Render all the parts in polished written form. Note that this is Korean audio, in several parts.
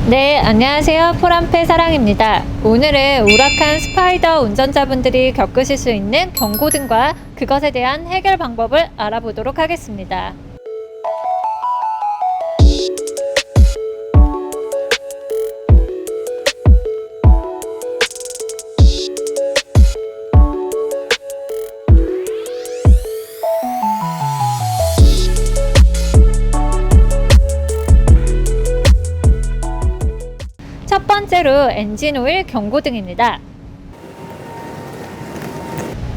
네, 안녕하세요. 포람페 사랑입니다. 오늘은 우라칸 스파이더 운전자분들이 겪으실 수 있는 경고등과 그것에 대한 해결 방법을 알아보도록 하겠습니다. 첫 번째로 엔진 오일 경고등입니다.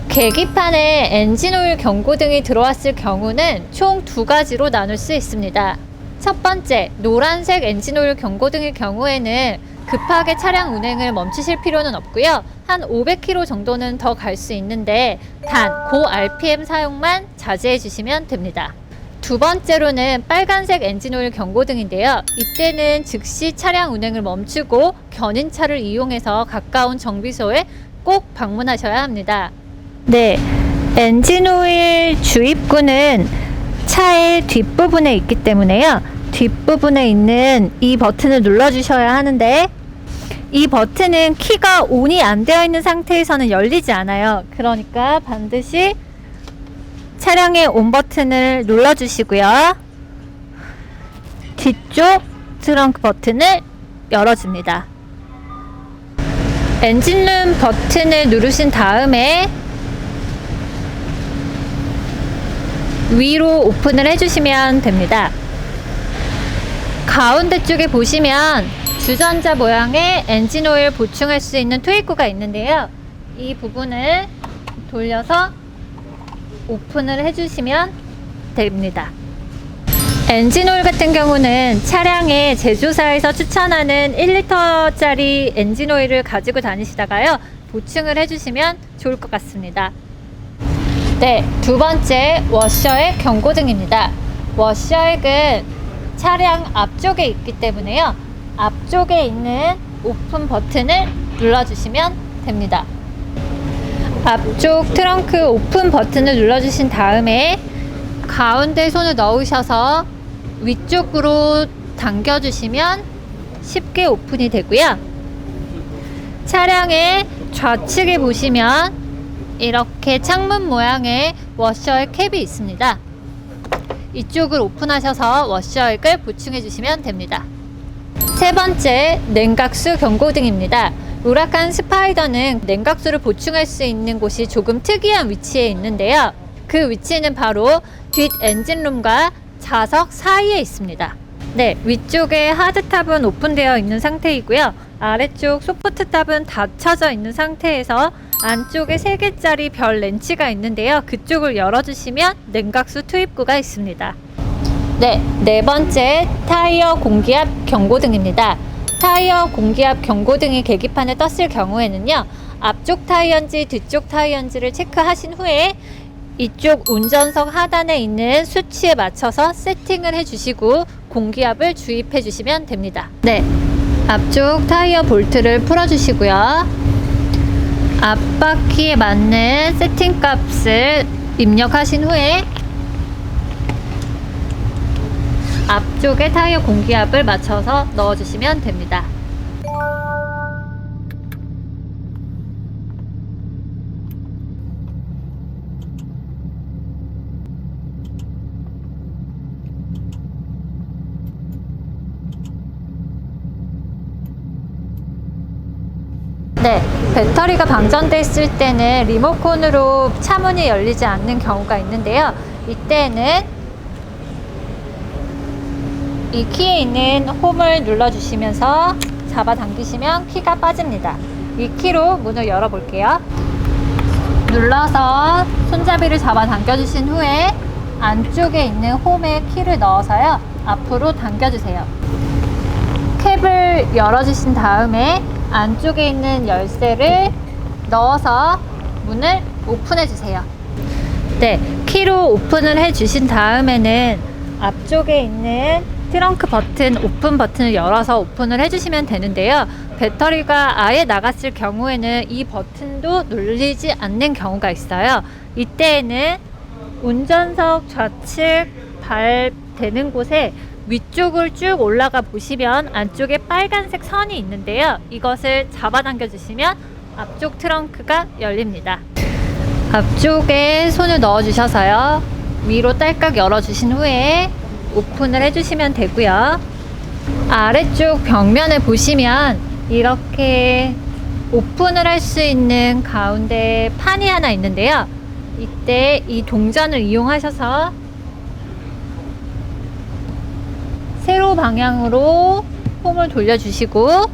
계기판에 엔진 오일 경고등이 들어왔을 경우는 총 두 가지로 나눌 수 있습니다. 첫 번째, 노란색 엔진 오일 경고등일 경우에는 급하게 차량 운행을 멈추실 필요는 없고요. 한 500km 정도는 더 갈 수 있는데 단 고 RPM 사용만 자제해 주시면 됩니다. 두 번째로는 빨간색 엔진오일 경고등인데요. 이때는 즉시 차량 운행을 멈추고 견인차를 이용해서 가까운 정비소에 꼭 방문하셔야 합니다. 네, 엔진오일 주입구는 차의 뒷부분에 있기 때문에요. 뒷부분에 있는 이 버튼을 눌러주셔야 하는데 이 버튼은 키가 온이 안 되어 있는 상태에서는 열리지 않아요. 그러니까 반드시 차량의 온 버튼을 눌러주시고요. 뒤쪽 트렁크 버튼을 열어줍니다. 엔진룸 버튼을 누르신 다음에 위로 오픈을 해주시면 됩니다. 가운데 쪽에 보시면 주전자 모양의 엔진오일 보충할 수 있는 투입구가 있는데요. 이 부분을 돌려서 오픈을 해주시면 됩니다. 엔진오일 같은 경우는 차량의 제조사에서 추천하는 1리터짜리 엔진오일을 가지고 다니시다가요, 보충을 해주시면 좋을 것 같습니다. 네, 두 번째 워셔액 경고등입니다. 워셔액은 차량 앞쪽에 있기 때문에요, 앞쪽에 있는 오픈 버튼을 눌러주시면 됩니다. 앞쪽 트렁크 오픈 버튼을 눌러주신 다음에 가운데 손을 넣으셔서 위쪽으로 당겨주시면 쉽게 오픈이 되고요. 차량의 좌측에 보시면 이렇게 창문 모양의 워셔액 캡이 있습니다. 이쪽을 오픈하셔서 워셔액을 보충해 주시면 됩니다. 세 번째, 냉각수 경고등입니다. 우라칸 스파이더는 냉각수를 보충할 수 있는 곳이 조금 특이한 위치에 있는데요. 그 위치는 바로 뒷 엔진룸과 좌석 사이에 있습니다. 네, 위쪽에 하드탑은 오픈되어 있는 상태이고요. 아래쪽 소프트탑은 닫혀져 있는 상태에서 안쪽에 3개짜리 별 렌치가 있는데요. 그쪽을 열어주시면 냉각수 투입구가 있습니다. 네, 네 번째, 타이어 공기압 경고등입니다. 타이어 공기압 경고등이 계기판에 떴을 경우에는요, 앞쪽 타이어인지 뒤쪽 타이어인지를 체크하신 후에 이쪽 운전석 하단에 있는 수치에 맞춰서 세팅을 해주시고 공기압을 주입해 주시면 됩니다. 네, 앞쪽 타이어 볼트를 풀어주시고요, 앞바퀴에 맞는 세팅 값을 입력하신 후에 앞쪽에 타이어 공기압을 맞춰서 넣어주시면 됩니다. 네, 배터리가 방전돼 있을 때는 리모컨으로 차문이 열리지 않는 경우가 있는데요. 이때는 이 키에 있는 홈을 눌러주시면서 잡아당기시면 키가 빠집니다. 이 키로 문을 열어볼게요. 눌러서 손잡이를 잡아당겨주신 후에 안쪽에 있는 홈에 키를 넣어서요, 앞으로 당겨주세요. 캡을 열어주신 다음에 안쪽에 있는 열쇠를 넣어서 문을 오픈해주세요. 네, 키로 오픈을 해주신 다음에는 앞쪽에 있는 트렁크 버튼, 오픈 버튼을 열어서 오픈을 해주시면 되는데요. 배터리가 아예 나갔을 경우에는 이 버튼도 눌리지 않는 경우가 있어요. 이때에는 운전석 좌측 발 대는 곳에 위쪽을 쭉 올라가 보시면 안쪽에 빨간색 선이 있는데요. 이것을 잡아당겨 주시면 앞쪽 트렁크가 열립니다. 앞쪽에 손을 넣어 주셔서요. 위로 딸깍 열어 주신 후에 오픈을 해 주시면 되고요. 아래쪽 벽면을 보시면 이렇게 오픈을 할 수 있는 가운데 판이 하나 있는데요. 이때 이 동전을 이용하셔서 세로 방향으로 홈을 돌려주시고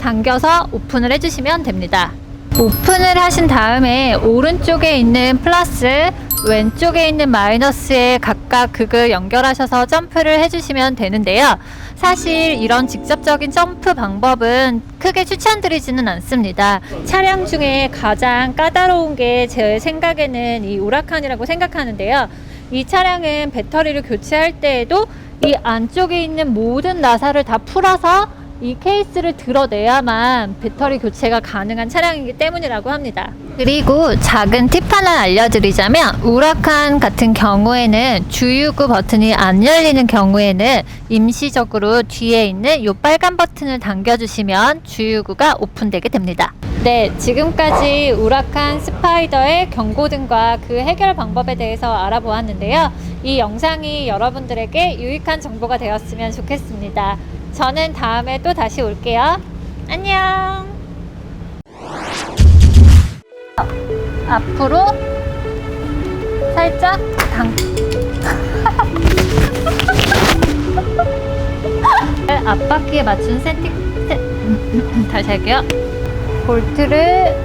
당겨서 오픈을 해주시면 됩니다. 오픈을 하신 다음에 오른쪽에 있는 플러스, 왼쪽에 있는 마이너스에 각각 극을 연결하셔서 점프를 해주시면 되는데요. 사실 이런 직접적인 점프 방법은 크게 추천드리지는 않습니다. 차량 중에 가장 까다로운 게 제 생각에는 이 우라칸이라고 생각하는데요. 이 차량은 배터리를 교체할 때에도 이 안쪽에 있는 모든 나사를 다 풀어서 이 케이스를 드러내야만 배터리 교체가 가능한 차량이기 때문이라고 합니다. 그리고 작은 팁 하나 알려드리자면 우라칸 같은 경우에는 주유구 버튼이 안 열리는 경우에는 임시적으로 뒤에 있는 이 빨간 버튼을 당겨주시면 주유구가 오픈되게 됩니다. 네, 지금까지 우라칸 스파이더의 경고등과 그 해결 방법에 대해서 알아보았는데요. 이 영상이 여러분들에게 유익한 정보가 되었으면 좋겠습니다. 저는 다음에 또 다시 올게요. 안녕. 앞으로 살짝 앞바퀴에 맞춘 다시 할게요. 볼트를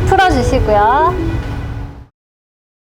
풀어주시고요.